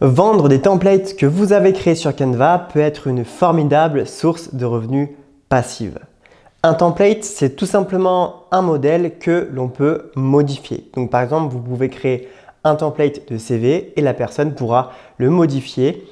Vendre des templates que vous avez créés sur Canva peut être une formidable source de revenus passive. Un template, c'est tout simplement un modèle que l'on peut modifier. Donc par exemple, vous pouvez créer un template de CV et la personne pourra le modifier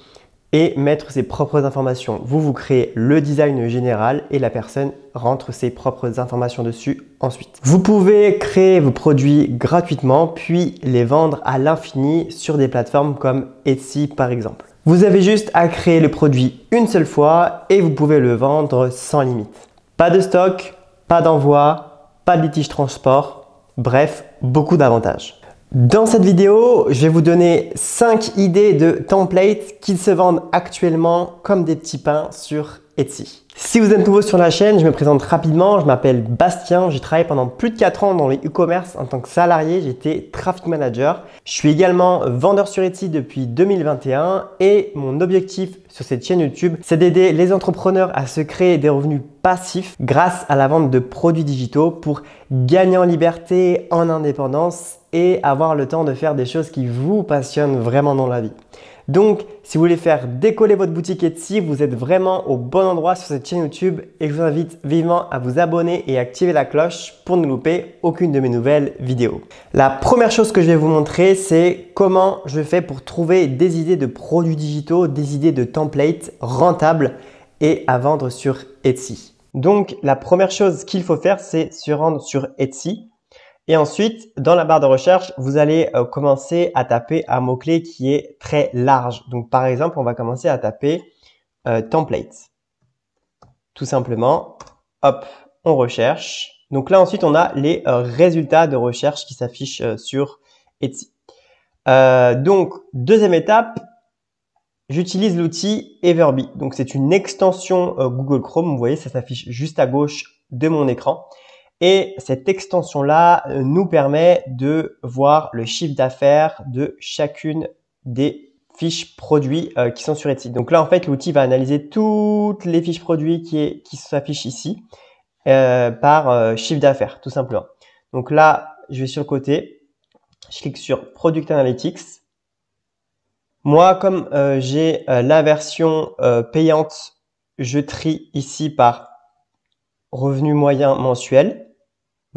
et mettre ses propres informations. Vous créez le design général et la personne rentre ses propres informations dessus ensuite. Vous pouvez créer vos produits gratuitement puis les vendre à l'infini sur des plateformes comme Etsy par exemple. Vous avez juste à créer le produit une seule fois et vous pouvez le vendre sans limite. Pas de stock, pas d'envoi, pas de litige transport, bref, beaucoup d'avantages. Dans cette vidéo, je vais vous donner 5 idées de templates qui se vendent actuellement comme des petits pains sur Etsy. Si vous êtes nouveau sur la chaîne, je me présente rapidement. Je m'appelle Bastien. J'ai travaillé pendant plus de 4 ans dans les e-commerce en tant que salarié. J'étais traffic manager. Je suis également vendeur sur Etsy depuis 2021 et mon objectif sur cette chaîne YouTube, c'est d'aider les entrepreneurs à se créer des revenus passifs grâce à la vente de produits digitaux pour gagner en liberté, en indépendance et avoir le temps de faire des choses qui vous passionnent vraiment dans la vie. Donc, si vous voulez faire décoller votre boutique Etsy, vous êtes vraiment au bon endroit sur cette chaîne YouTube et je vous invite vivement à vous abonner et activer la cloche pour ne louper aucune de mes nouvelles vidéos. La première chose que je vais vous montrer, c'est comment je fais pour trouver des idées de produits digitaux, des idées de templates rentables et à vendre sur Etsy. Donc, la première chose qu'il faut faire, c'est se rendre sur Etsy. Et ensuite, dans la barre de recherche, vous allez commencer à taper un mot-clé qui est très large. Donc, par exemple, on va commencer à taper template. Tout simplement, hop, on recherche. Donc là, ensuite, on a les résultats de recherche qui s'affichent sur Etsy. Donc, deuxième étape, j'utilise l'outil Everbee. Donc, c'est une extension Google Chrome. Vous voyez, ça s'affiche juste à gauche de mon écran. Et cette extension-là nous permet de voir le chiffre d'affaires de chacune des fiches produits qui sont sur Etsy. Donc là, en fait, l'outil va analyser toutes les fiches produits qui s'affichent ici par chiffre d'affaires, tout simplement. Donc là, je vais sur le côté, je clique sur Product Analytics. Moi, comme j'ai la version payante, je trie ici par revenu moyen mensuel.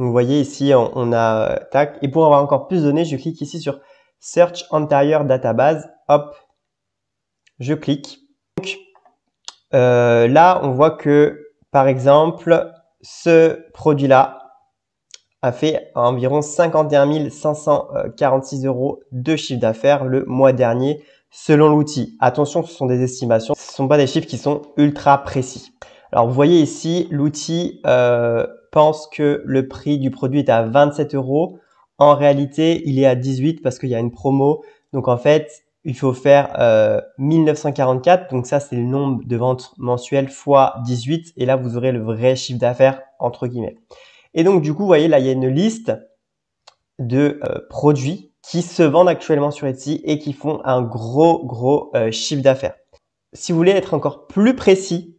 Vous voyez ici, on a tac. Et pour avoir encore plus de données, je clique ici sur Search Entire Database. Hop, je clique. Donc là, on voit que par exemple, ce produit-là a fait environ 51 546 € de chiffre d'affaires le mois dernier selon l'outil. Attention, ce sont des estimations, ce ne sont pas des chiffres qui sont ultra précis. Alors, vous voyez ici, l'outil pense que le prix du produit est à 27 €. En réalité, il est à 18 parce qu'il y a une promo. Donc, en fait, il faut faire 1944. Donc, ça, c'est le nombre de ventes mensuelles fois 18. Et là, vous aurez le vrai chiffre d'affaires, entre guillemets. Et donc, du coup, vous voyez, là, il y a une liste de produits qui se vendent actuellement sur Etsy et qui font un gros chiffre d'affaires. Si vous voulez être encore plus précis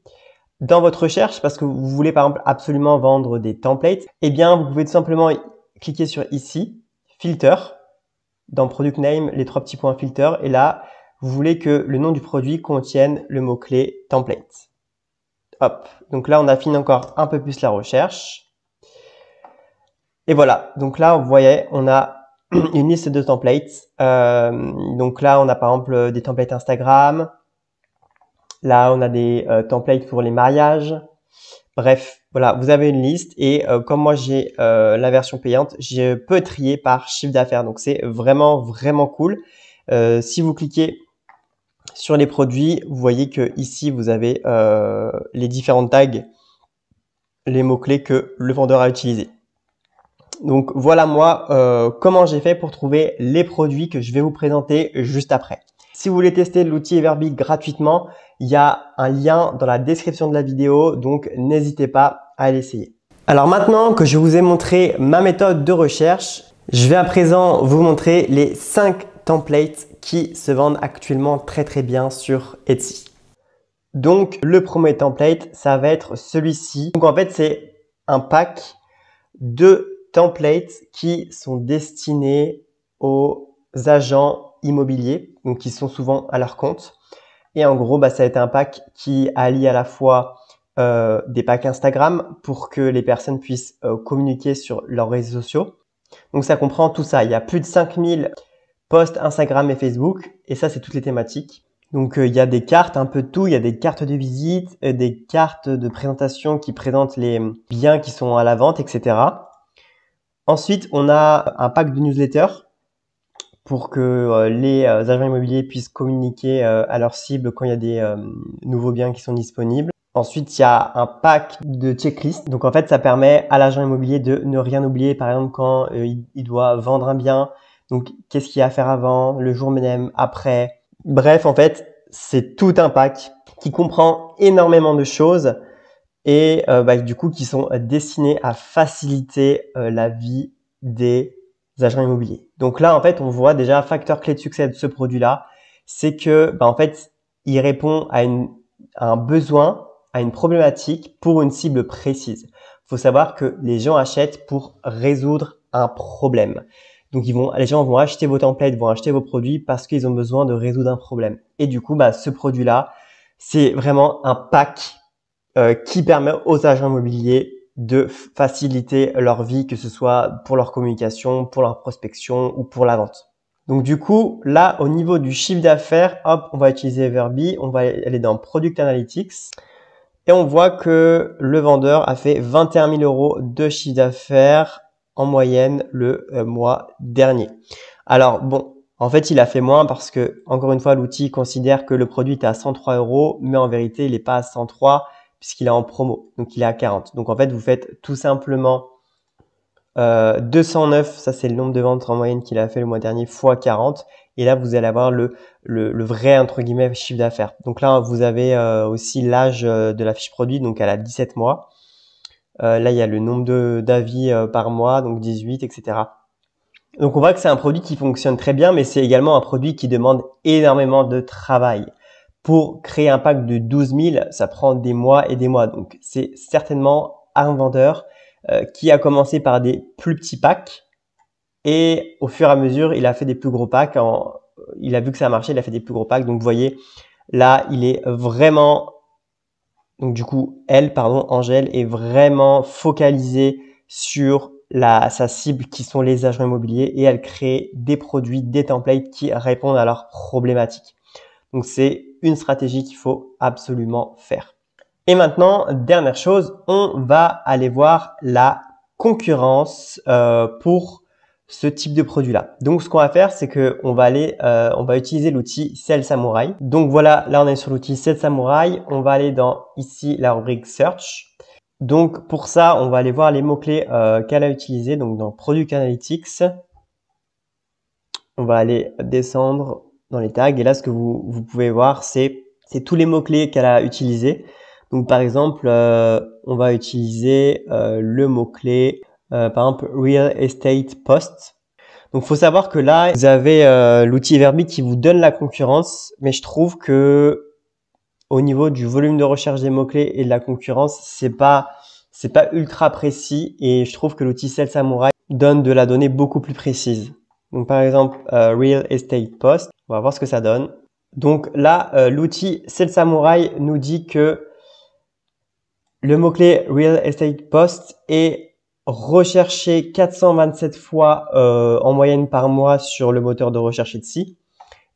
dans votre recherche, parce que vous voulez par exemple absolument vendre des templates, eh bien vous pouvez tout simplement cliquer sur ici, Filter, dans Product Name, les 3 petits points Filter, et là, vous voulez que le nom du produit contienne le mot-clé template. Hop, donc là on affine encore un peu plus la recherche. Et voilà, donc là vous voyez, on a une liste de templates. Donc là on a par exemple des templates Instagram. Là, on a des templates pour les mariages. Bref, voilà, vous avez une liste et comme moi, j'ai la version payante, je peux trier par chiffre d'affaires. Donc, c'est vraiment cool. Si vous cliquez sur les produits, vous voyez que ici, vous avez les différentes tags, les mots-clés que le vendeur a utilisés. Donc, voilà moi comment j'ai fait pour trouver les produits que je vais vous présenter juste après. Si vous voulez tester l'outil Everbee gratuitement, il y a un lien dans la description de la vidéo, donc n'hésitez pas à l'essayer. Alors maintenant que je vous ai montré ma méthode de recherche, je vais à présent vous montrer les 5 templates qui se vendent actuellement très bien sur Etsy. Donc le premier template, ça va être celui-ci. Donc en fait, c'est un pack de templates qui sont destinés aux agents immobiliers, donc qui sont souvent à leur compte. Et en gros, ça va être un pack qui allie à la fois des packs Instagram pour que les personnes puissent communiquer sur leurs réseaux sociaux. Donc ça comprend tout ça. Il y a plus de 5000 posts Instagram et Facebook et ça, c'est toutes les thématiques. Donc il y a des cartes, un peu de tout. Il y a des cartes de visite, des cartes de présentation qui présentent les biens qui sont à la vente, etc. Ensuite, on a un pack de newsletter pour que les agents immobiliers puissent communiquer à leur cible quand il y a des nouveaux biens qui sont disponibles. Ensuite, il y a un pack de checklist. Donc, en fait, ça permet à l'agent immobilier de ne rien oublier. Par exemple, quand il doit vendre un bien. Donc, qu'est-ce qu'il y a à faire avant, le jour même, après. Bref, en fait, c'est tout un pack qui comprend énormément de choses et du coup, qui sont destinés à faciliter la vie des agents immobiliers. Donc là, en fait, on voit déjà un facteur clé de succès de ce produit-là, c'est que, en fait, il répond à un besoin, à une problématique pour une cible précise. Il faut savoir que les gens achètent pour résoudre un problème. Donc, les gens vont acheter vos templates, vont acheter vos produits parce qu'ils ont besoin de résoudre un problème. Et du coup, ce produit-là, c'est vraiment un pack qui permet aux agents immobiliers de faciliter leur vie, que ce soit pour leur communication, pour leur prospection ou pour la vente. Donc du coup, là, au niveau du chiffre d'affaires, hop, on va utiliser Everbee, on va aller dans Product Analytics et on voit que le vendeur a fait 21 000 euros de chiffre d'affaires en moyenne le mois dernier. Alors bon, en fait, il a fait moins parce que, encore une fois, l'outil considère que le produit est à 103 euros, mais en vérité, il n'est pas à 103 puisqu'il est en promo, donc il est à 40. Donc en fait, vous faites tout simplement 209, ça c'est le nombre de ventes en moyenne qu'il a fait le mois dernier, fois 40. Et là, vous allez avoir le vrai, entre guillemets, chiffre d'affaires. Donc là, vous avez aussi l'âge de la fiche produit, donc elle a 17 mois. Là, il y a le nombre d'avis par mois, donc 18, etc. Donc on voit que c'est un produit qui fonctionne très bien, mais c'est également un produit qui demande énormément de travail. Pour créer un pack de 12 000, ça prend des mois et des mois. Donc, c'est certainement un vendeur qui a commencé par des plus petits packs et au fur et à mesure, il a fait des plus gros packs. Il a vu que ça a marché, il a fait des plus gros packs. Donc, vous voyez, là, il est vraiment… Donc, du coup, Angèle, est vraiment focalisée sur sa cible qui sont les agents immobiliers et elle crée des produits, des templates qui répondent à leurs problématiques. Donc, c'est une stratégie qu'il faut absolument faire. Et maintenant, dernière chose, on va aller voir la concurrence pour ce type de produit-là. Donc, ce qu'on va faire, c'est que on va utiliser l'outil Sell Samurai. Donc, voilà, là, on est sur l'outil Sell Samurai. On va aller dans ici la rubrique Search. Donc, pour ça, on va aller voir les mots-clés qu'elle a utilisés. Donc, dans Product Analytics, on va aller descendre dans les tags et là ce que vous pouvez voir c'est tous les mots-clés qu'elle a utilisés. Donc par exemple on va utiliser le mot-clé par exemple Real Estate Post. Donc faut savoir que là vous avez l'outil Everbee qui vous donne la concurrence, mais je trouve que au niveau du volume de recherche des mots-clés et de la concurrence, c'est pas ultra précis et je trouve que l'outil Sell Samurai donne de la donnée beaucoup plus précise. Donc, par exemple, Real Estate Post, on va voir ce que ça donne. Donc là, l'outil Sell Samurai nous dit que le mot-clé Real Estate Post est recherché 427 fois en moyenne par mois sur le moteur de recherche Etsy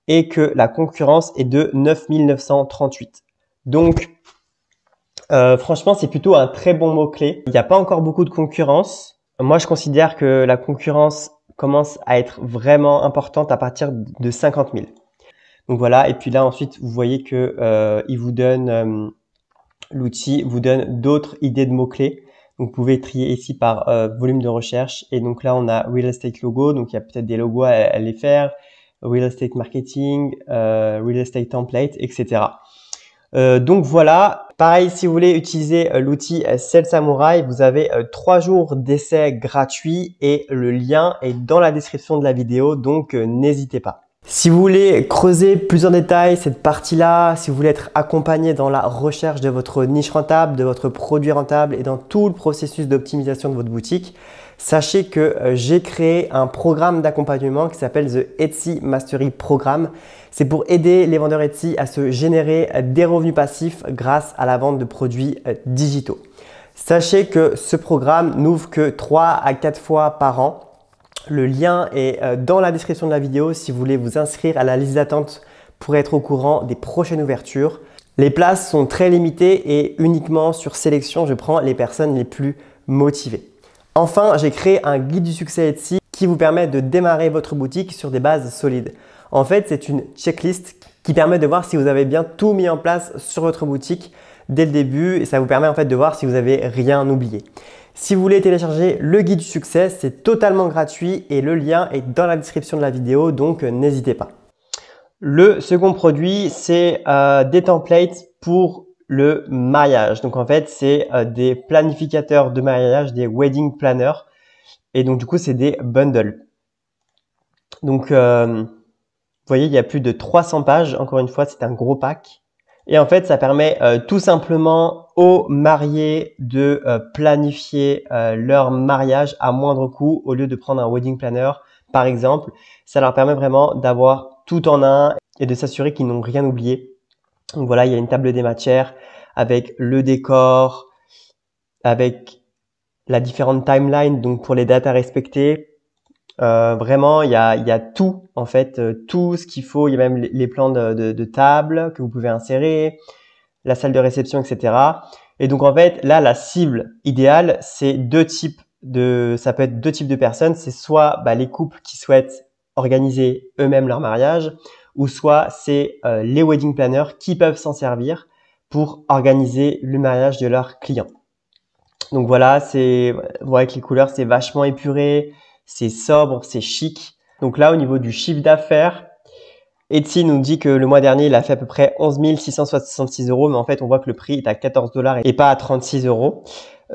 et que la concurrence est de 9938. Donc, franchement, c'est plutôt un très bon mot-clé. Il n'y a pas encore beaucoup de concurrence. Moi, je considère que la concurrence commence à être vraiment importante à partir de 50 000. Donc voilà, et puis là ensuite vous voyez que il vous donne l'outil vous donne d'autres idées de mots-clés. Donc vous pouvez trier ici par volume de recherche et donc là on a Real Estate Logo, donc il y a peut-être des logos à les faire, Real Estate Marketing, Real Estate Template, etc. Donc voilà, pareil, si vous voulez utiliser l'outil Sell Samurai, vous avez 3 jours d'essai gratuit et le lien est dans la description de la vidéo, donc n'hésitez pas. Si vous voulez creuser plus en détail cette partie-là, si vous voulez être accompagné dans la recherche de votre niche rentable, de votre produit rentable et dans tout le processus d'optimisation de votre boutique, Sachez que j'ai créé un programme d'accompagnement qui s'appelle The Etsy Mastery Programme. C'est pour aider les vendeurs Etsy à se générer des revenus passifs grâce à la vente de produits digitaux. Sachez que ce programme n'ouvre que 3 à 4 fois par an. Le lien est dans la description de la vidéo si vous voulez vous inscrire à la liste d'attente pour être au courant des prochaines ouvertures. Les places sont très limitées et uniquement sur sélection, je prends les personnes les plus motivées. Enfin, j'ai créé un guide du succès Etsy qui vous permet de démarrer votre boutique sur des bases solides. En fait, c'est une checklist qui permet de voir si vous avez bien tout mis en place sur votre boutique dès le début et ça vous permet en fait de voir si vous n'avez rien oublié. Si vous voulez télécharger le guide du succès, c'est totalement gratuit et le lien est dans la description de la vidéo, donc n'hésitez pas. Le second produit, c'est des templates pour le mariage. Donc en fait, c'est des planificateurs de mariage, des wedding planners. Et donc du coup, c'est des bundles. Donc vous voyez, il y a plus de 300 pages. Encore une fois, c'est un gros pack. Et en fait, ça permet tout simplement aux mariés de planifier leur mariage à moindre coût au lieu de prendre un wedding planner, par exemple. Ça leur permet vraiment d'avoir tout en un et de s'assurer qu'ils n'ont rien oublié. Donc voilà, il y a une table des matières avec le décor, avec la différente timeline, donc pour les dates à respecter. Vraiment, il y a tout en fait, tout ce qu'il faut. Il y a même les plans de table que vous pouvez insérer, la salle de réception, etc. Et donc en fait, là, la cible idéale, c'est ça peut être deux types de personnes. C'est soit les couples qui souhaitent organiser eux-mêmes leur mariage, ou soit c'est les wedding planners qui peuvent s'en servir pour organiser le mariage de leurs clients. Donc voilà, vous voyez que les couleurs, c'est vachement épuré. C'est sobre, c'est chic. Donc là, au niveau du chiffre d'affaires, Etsy nous dit que le mois dernier, il a fait à peu près 11 666 €, mais en fait, on voit que le prix est à 14 $ et pas à 36 €.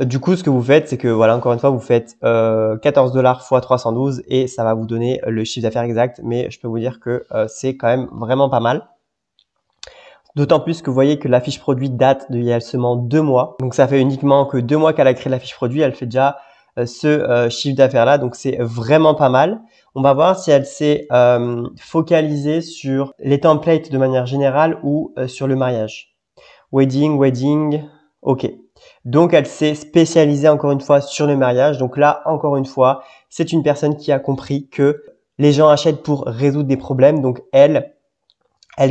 Du coup, ce que vous faites, c'est que voilà, encore une fois, vous faites 14 $ fois 312 et ça va vous donner le chiffre d'affaires exact. Mais je peux vous dire que c'est quand même vraiment pas mal. D'autant plus que vous voyez que la fiche produit date d'il y a seulement 2 mois. Donc ça fait uniquement que 2 mois qu'elle a créé la fiche produit. Elle fait déjà ce chiffre d'affaires là, donc c'est vraiment pas mal. On va voir si elle s'est focalisée sur les templates de manière générale ou sur le mariage. Wedding, ok. Donc elle s'est spécialisée encore une fois sur le mariage. Donc là, encore une fois, c'est une personne qui a compris que les gens achètent pour résoudre des problèmes. Donc elle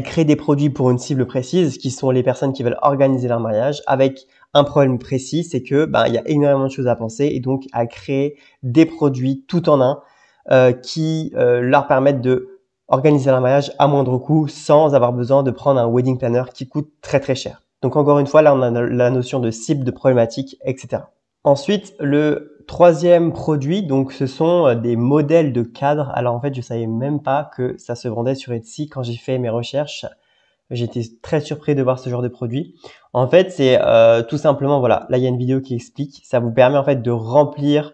crée des produits pour une cible précise, qui sont les personnes qui veulent organiser leur mariage, avec un problème précis, c'est que il y a énormément de choses à penser et donc à créer des produits tout en un qui leur permettent de organiser leur mariage à moindre coût sans avoir besoin de prendre un wedding planner qui coûte très très cher. Donc encore une fois, là on a la notion de cible, de problématique, etc. Ensuite, le troisième produit, donc ce sont des modèles de cadres. Alors en fait, je savais même pas que ça se vendait sur Etsy. Quand j'ai fait mes recherches, j'étais très surpris de voir ce genre de produit. En fait, c'est tout simplement, voilà, là il y a une vidéo qui explique. Ça vous permet en fait de remplir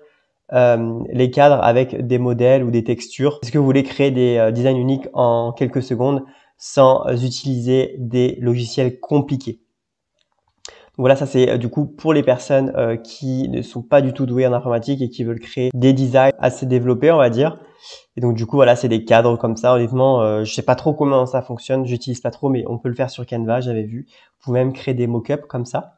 les cadres avec des modèles ou des textures. Est-ce que vous voulez créer des designs uniques en quelques secondes sans utiliser des logiciels compliqués? Voilà, ça c'est du coup pour les personnes qui ne sont pas du tout douées en informatique et qui veulent créer des designs assez développés, on va dire. Et donc du coup, voilà, c'est des cadres comme ça. Honnêtement, je sais pas trop comment ça fonctionne, j'utilise pas trop, mais on peut le faire sur Canva, j'avais vu. Vous pouvez même créer des mock-ups comme ça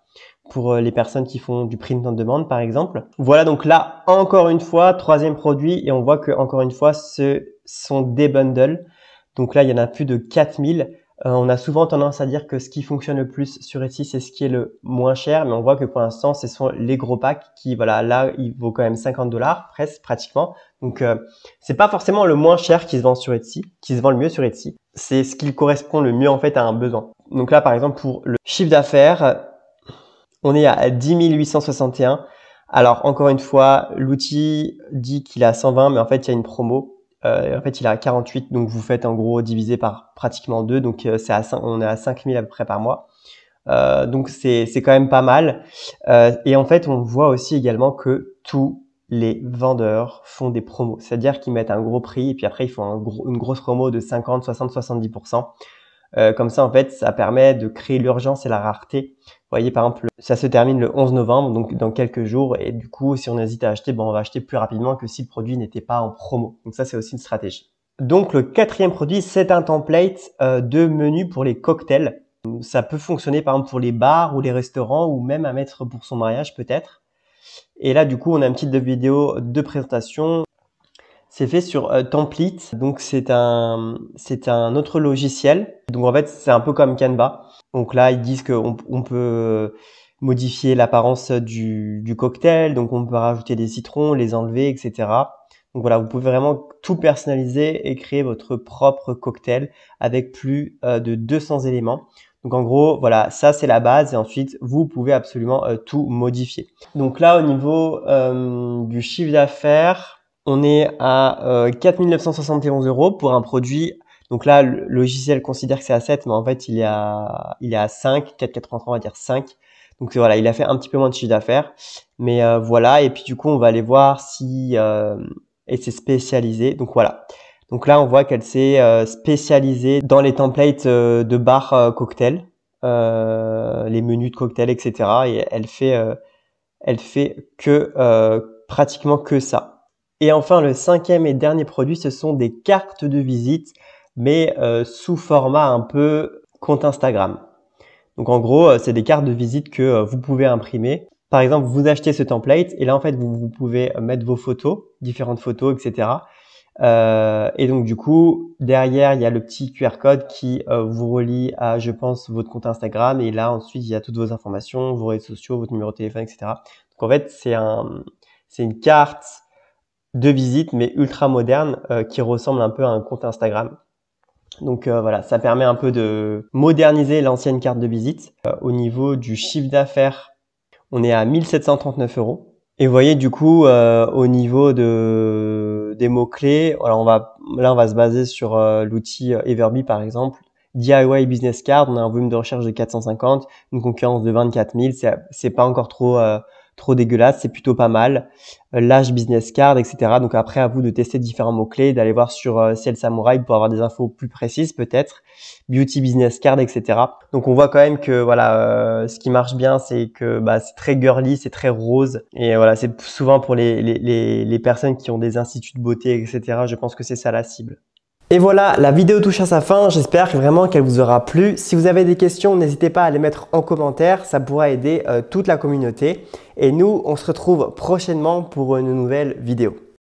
pour les personnes qui font du print on demand, par exemple. Voilà, donc là, encore une fois, troisième produit, et on voit que encore une fois, ce sont des bundles. Donc là, il y en a plus de 4000. On a souvent tendance à dire que ce qui fonctionne le plus sur Etsy, c'est ce qui est le moins cher, mais on voit que pour l'instant, ce sont les gros packs qui, voilà, là, il vaut quand même 50 $, presque, pratiquement. Donc, c'est pas forcément le moins cher qui se vend sur Etsy, qui se vend le mieux sur Etsy. C'est ce qui correspond le mieux, en fait, à un besoin. Donc là, par exemple, pour le chiffre d'affaires, on est à 10 861. Alors, encore une fois, l'outil dit qu'il est à 120, mais en fait, il y a une promo. En fait, il est à 48, donc vous faites en gros divisé par pratiquement 2, donc on est à 5000 à peu près par mois. Donc c'est quand même pas mal. Et en fait, on voit aussi également que tous les vendeurs font des promos, c'est-à-dire qu'ils mettent un gros prix et puis après ils font une grosse promo de 50, 60, 70%. Comme ça, en fait, ça permet de créer l'urgence et la rareté. Vous voyez, par exemple, ça se termine le 11 novembre, donc dans quelques jours. Et du coup, si on hésite à acheter, on va acheter plus rapidement que si le produit n'était pas en promo. Donc ça, c'est aussi une stratégie. Donc le quatrième produit, c'est un template de menu pour les cocktails. Ça peut fonctionner par exemple pour les bars ou les restaurants ou même à mettre pour son mariage peut-être. Et là, du coup, on a une petite vidéo de présentation. C'est fait sur Template, donc c'est un autre logiciel. Donc en fait, c'est un peu comme Canva. Donc là, ils disent qu'on peut modifier l'apparence du cocktail, donc on peut rajouter des citrons, les enlever, etc. Donc voilà, vous pouvez vraiment tout personnaliser et créer votre propre cocktail avec plus de 200 éléments. Donc en gros, voilà, ça c'est la base et ensuite vous pouvez absolument tout modifier. Donc là, au niveau du chiffre d'affaires, on est à 4 971 € pour un produit. Donc là, le logiciel considère que c'est à 7, mais en fait, il est à 5, 4,83, on va dire 5. Donc voilà, il a fait un petit peu moins de chiffre d'affaires. Mais voilà, et puis du coup, on va aller voir si elle s'est spécialisée. Donc voilà. Donc là, on voit qu'elle s'est spécialisée dans les templates de bar cocktail, les menus de cocktail, etc. Et elle fait que pratiquement que ça. Et enfin, le cinquième et dernier produit, ce sont des cartes de visite, mais sous format un peu compte Instagram. Donc en gros, c'est des cartes de visite que vous pouvez imprimer. Par exemple, vous achetez ce template et là, en fait, vous pouvez mettre vos photos, différentes photos, etc. Et donc du coup, derrière, il y a le petit QR code qui vous relie à, je pense, votre compte Instagram. Et là, ensuite, il y a toutes vos informations, vos réseaux sociaux, votre numéro de téléphone, etc. Donc en fait, c'est une carte de visite, mais ultra moderne, qui ressemble un peu à un compte Instagram. Donc voilà, ça permet un peu de moderniser l'ancienne carte de visite. Au niveau du chiffre d'affaires, on est à 1739 €. Et vous voyez du coup au niveau des mots-clés, alors on va se baser sur l'outil Everbee par exemple. DIY Business Card, on a un volume de recherche de 450, une concurrence de 24 000, c'est pas encore trop dégueulasse, c'est plutôt pas mal. L'âge Business Card, etc. Donc après, à vous de tester différents mots-clés, d'aller voir sur Ciel Samouraï pour avoir des infos plus précises peut-être. Beauty Business Card, etc. Donc on voit quand même que voilà, ce qui marche bien, c'est que c'est très girly, c'est très rose. Et voilà, c'est souvent pour les personnes qui ont des instituts de beauté, etc. Je pense que c'est ça la cible. Et voilà, la vidéo touche à sa fin. J'espère vraiment qu'elle vous aura plu. Si vous avez des questions, n'hésitez pas à les mettre en commentaire. Ça pourra aider toute la communauté. Et nous, on se retrouve prochainement pour une nouvelle vidéo.